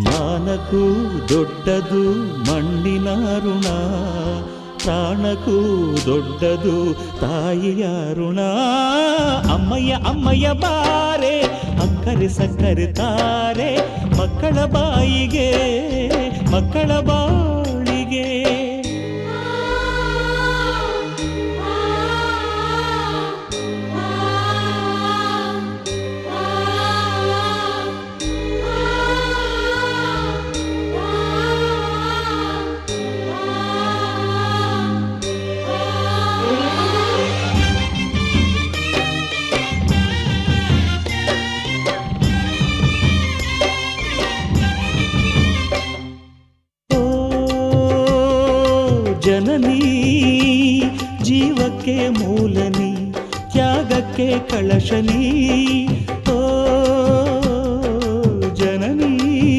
ಮಾನಕ್ಕೂ ದೊಡ್ಡದು ಮಣ್ಣಿನ ಋಣ, ಪ್ರಾಣಕ್ಕೂ ದೊಡ್ಡದು ತಾಯಿಯ ಋಣ. ಅಮ್ಮಯ್ಯ ಅಮ್ಮಯ್ಯ ಬಾರೆ, ಅಕ್ಕರೆ ಸಕ್ಕರೆ ತಾರೆ, ಮಕ್ಕಳ ಬಾಯಿಗೆ ಮಕ್ಕಳ ಬಾಳಿಗೆ. ಜನನಿ ಜೀವಕ್ಕೆ ಮೂಲನಿ, ತ್ಯಾಗಕ್ಕೆ ಕಳಶನಿ,